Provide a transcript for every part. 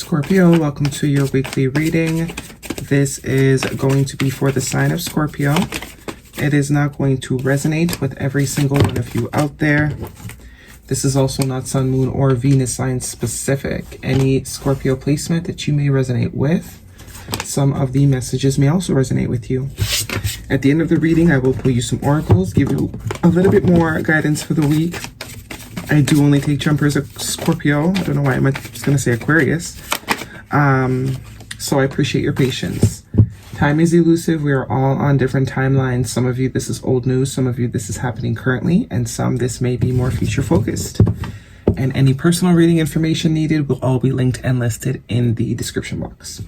Scorpio, welcome to your weekly reading. This is going to be for the sign of Scorpio. It is not going to resonate with every single one of you out there. This is also not Sun, Moon, or Venus sign specific. Any Scorpio placement that you may resonate with, some of the messages may also resonate with you. At the end of the reading, I will pull you some oracles, give you a little bit more guidance for the week. I do only take jumpers of Scorpio. I don't know why I'm just going to say Aquarius. So I appreciate your patience. Time is elusive. We are all on different timelines. Some of you, this is old news. Some of you, this is happening currently. And some, this may be more future focused. And any personal reading information needed will all be linked and listed in the description box.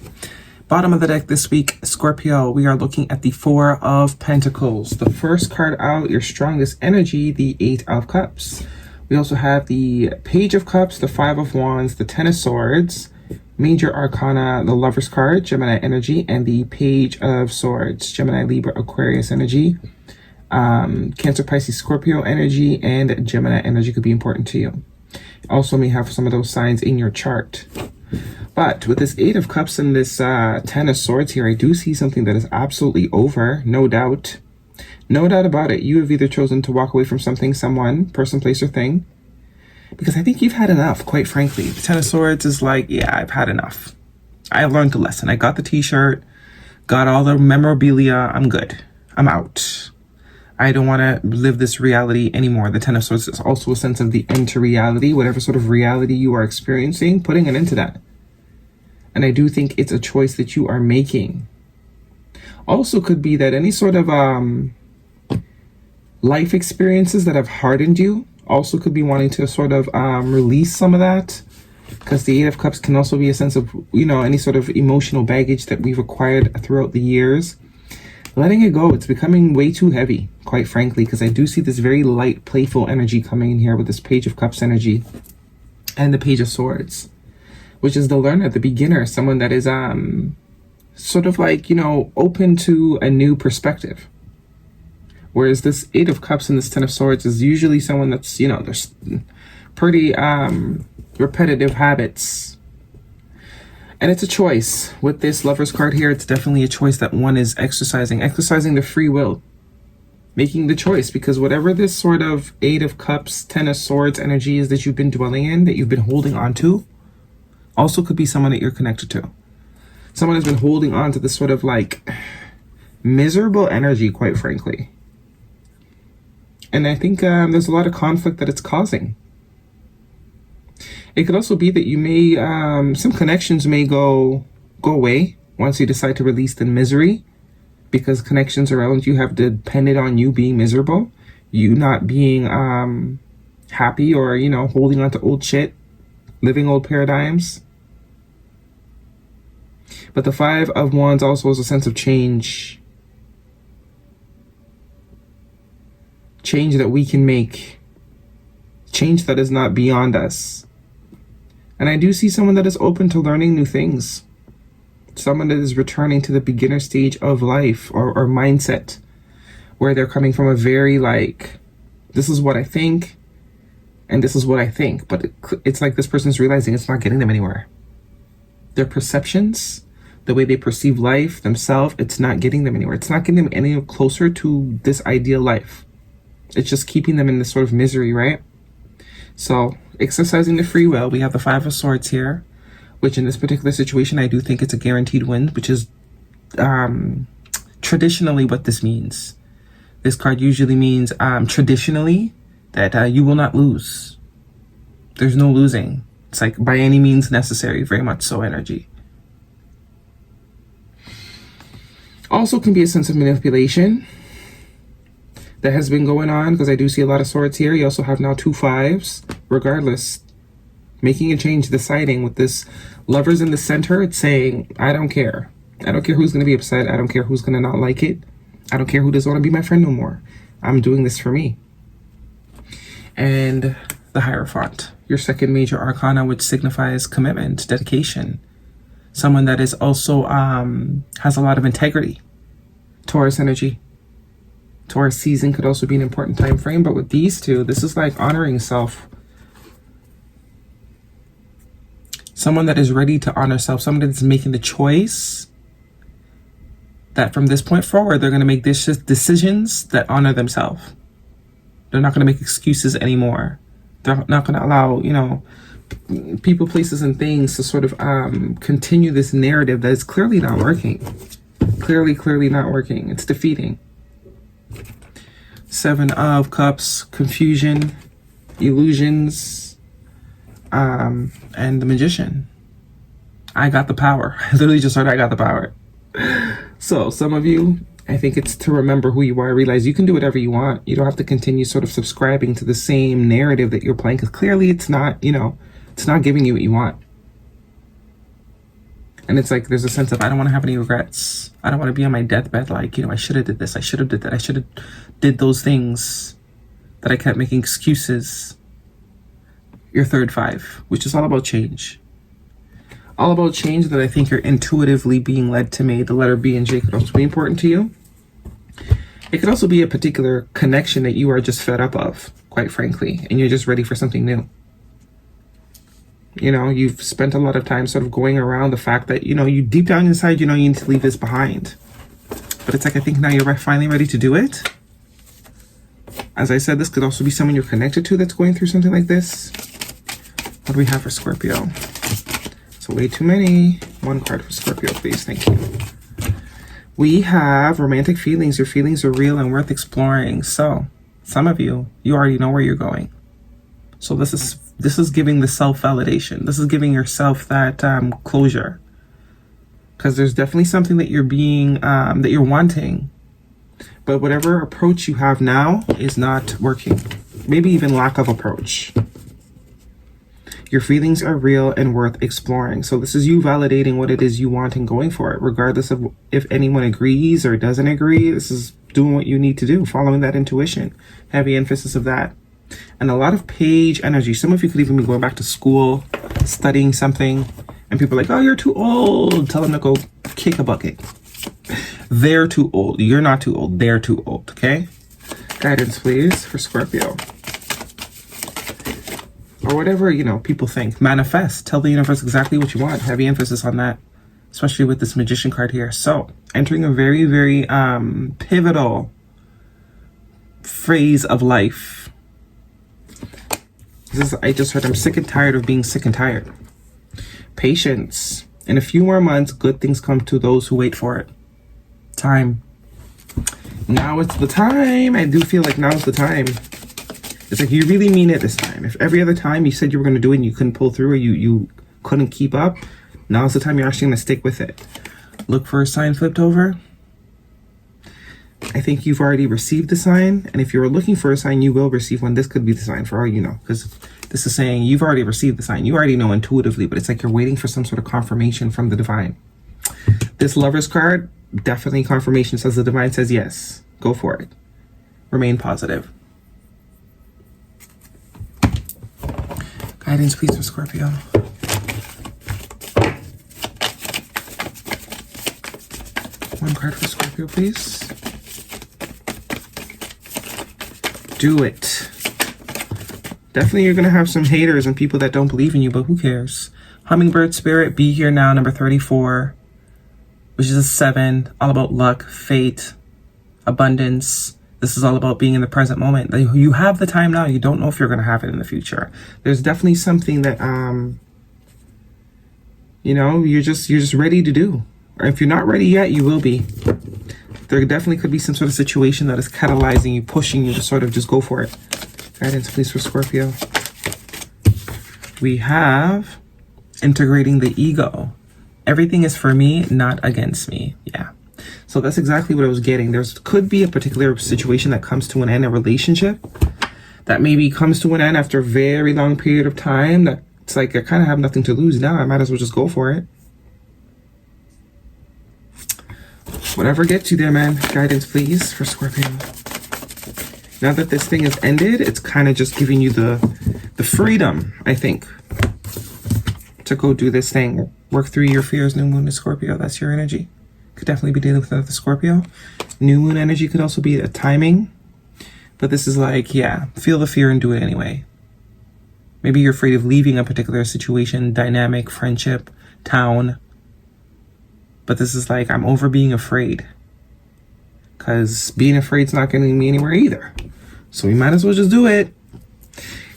Bottom of the deck this week, Scorpio, we are looking at the Four of Pentacles. The first card out, your strongest energy, the Eight of Cups. We also have the Page of Cups, the Five of Wands, the Ten of Swords, Major Arcana, the Lover's card, Gemini energy, and the Page of Swords, Gemini, Libra, Aquarius energy, Cancer, Pisces, Scorpio energy, and Gemini energy could be important to you. Also may have some of those signs in your chart. But with this Eight of Cups and this Ten of Swords here, I do see something that is absolutely over, no doubt. No doubt about it. You have either chosen to walk away from something, someone, person, place, or thing, because I think you've had enough, quite frankly. The Ten of Swords is like, yeah, I've had enough. I learned the lesson. I got the t-shirt, got all the memorabilia. I'm good. I'm out. I don't want to live this reality anymore. The Ten of Swords is also a sense of the end to reality. Whatever sort of reality you are experiencing, putting an end to that. And I do think it's a choice that you are making. Also could be that any sort of life experiences that have hardened you also could be wanting to sort of release some of that, because the Eight of Cups can also be a sense of, you know, any sort of emotional baggage that we've acquired throughout the years. Letting it go. It's becoming way too heavy, quite frankly, because I do see this very light, playful energy coming in here with this Page of Cups energy and the Page of Swords, which is the learner, the beginner, someone that is sort of like, you know, open to a new perspective. Whereas this Eight of Cups and this Ten of Swords is usually someone that's, you know, there's pretty repetitive habits. And it's a choice. With this Lover's card here, it's definitely a choice that one is exercising the free will. Making the choice, because whatever this sort of Eight of Cups, Ten of Swords energy is that you've been dwelling in, that you've been holding on to, also could be someone that you're connected to. Someone has been holding on to this sort of like miserable energy, quite frankly. And I think there's a lot of conflict that it's causing. It could also be that you may, some connections may go away once you decide to release the misery, because connections around you have depended on you being miserable, you not being happy, or, you know, holding on to old shit, living old paradigms. But the Five of Wands also is a sense of change. Change that we can make. Change that is not beyond us. And I do see someone that is open to learning new things. Someone that is returning to the beginner stage of life or mindset, where they're coming from a very like, this is what I think, and this is what I think. But it's like this person's realizing it's not getting them anywhere. Their perceptions, the way they perceive life, themselves, it's not getting them anywhere. It's not getting them any closer to this ideal life. It's just keeping them in this sort of misery, right? So, exercising the free will, we have the Five of Swords here, which in this particular situation, I do think it's a guaranteed win, which is traditionally what this means. This card usually means traditionally that you will not lose. There's no losing. It's like by any means necessary, very much so energy. Also can be a sense of manipulation that has been going on, because I do see a lot of swords here. You also have now two fives. Regardless, making a change, deciding with this Lovers in the center, it's saying, I don't care. I don't care who's going to be upset. I don't care who's going to not like it. I don't care who doesn't want to be my friend no more. I'm doing this for me. And the Hierophant, your second major arcana, which signifies commitment, dedication. Someone that is also has a lot of integrity. Taurus energy. Taurus season could also be an important time frame, but with these two, this is like honoring self. Someone that is ready to honor self, someone that's making the choice that from this point forward, they're going to make decisions that honor themselves. They're not going to make excuses anymore. They're not going to allow, you know, people, places, and things to sort of continue this narrative that is clearly not working. Clearly not working. It's defeating. 7 of Cups, confusion, illusions, and the Magician. I got the power. I literally just heard I got the power. So some of you, I think it's to remember who you are, realize you can do whatever you want. You don't have to continue sort of subscribing to the same narrative that you're playing, because clearly it's not, you know, it's not giving you what you want. And it's like there's a sense of, I don't want to have any regrets. I don't want to be on my deathbed like, you know, I should have did this, I should have did that, I should have did those things that I kept making excuses. Your third 5, which is all about change. All about change that I think you're intuitively being led to make. The letter B and J could also be important to you. It could also be a particular connection that you are just fed up of, quite frankly, and you're just ready for something new. You know, you've spent a lot of time sort of going around the fact that, you know, you deep down inside, you know, you need to leave this behind. But it's like, I think now you're finally ready to do it. As I said, this could also be someone you're connected to that's going through something like this. What do we have for Scorpio? So way too many. 1 card for Scorpio, please. Thank you. We have romantic feelings. Your feelings are real and worth exploring. So some of you, you already know where you're going. So this is giving the self-validation. This is giving yourself that closure. Because there's definitely something that you're being, that you're wanting. But whatever approach you have now is not working. Maybe even lack of approach. Your feelings are real and worth exploring. So this is you validating what it is you want and going for it, regardless of if anyone agrees or doesn't agree. This is doing what you need to do, following that intuition. Heavy emphasis of that. And a lot of page energy. Some of you could even be going back to school, studying something, and people are like, oh, you're too old. Tell them to go kick a bucket. They're too old. You're not too old. They're too old, okay? Guidance, please, for Scorpio. Or whatever, you know, people think. Manifest. Tell the universe exactly what you want. Heavy emphasis on that, especially with this Magician card here. So, entering a very, very pivotal phase of life. I just heard I'm sick and tired of being sick and tired. Patience. In a few more months, good things come to those who wait for it. Time. Now it's the time. I do feel like now's the time. It's like you really mean it this time. If every other time you said you were going to do it and you couldn't pull through, or you couldn't keep up, now's the time you're actually going to stick with it. Look for a sign flipped over. I think you've already received the sign. And if you're looking for a sign, you will receive one. This could be the sign for all you know. Because this is saying you've already received the sign. You already know intuitively, but it's like you're waiting for some sort of confirmation from the divine. This Lover's card, definitely confirmation. Says the divine says yes. Go for it. Remain positive. Guidance, please, for Scorpio. One card for Scorpio, please. Do it. Definitely you're going to have some haters and people that don't believe in you, but who cares? Hummingbird spirit, be here now, number 34, which is a 7, all about luck, fate, abundance. This is all about being in the present moment. You have the time now. You don't know if you're going to have it in the future. There's definitely something that, you know, you're just ready to do. Or if you're not ready yet, you will be. There definitely could be some sort of situation that is catalyzing you, pushing you to sort of just go for it. Guidance, please, for Scorpio. We have integrating the ego. Everything is for me, not against me. Yeah. So that's exactly what I was getting. There could be a particular situation that comes to an end, a relationship that maybe comes to an end after a very long period of time. That it's like, I kind of have nothing to lose now. I might as well just go for it. Whatever gets you there, man. Guidance, please, for Scorpio. Now that this thing has ended, it's kind of just giving you the freedom, I think, to go do this thing. Work through your fears, new moon to Scorpio. That's your energy. Could definitely be dealing with the Scorpio. New moon energy could also be a timing. But this is like, yeah, feel the fear and do it anyway. Maybe you're afraid of leaving a particular situation, dynamic, friendship, town. But this is like, I'm over being afraid. Because being afraid is not getting me anywhere either. So we might as well just do it.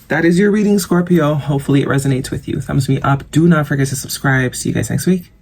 That is your reading, Scorpio. Hopefully it resonates with you. Thumbs me up. Do not forget to subscribe. See you guys next week.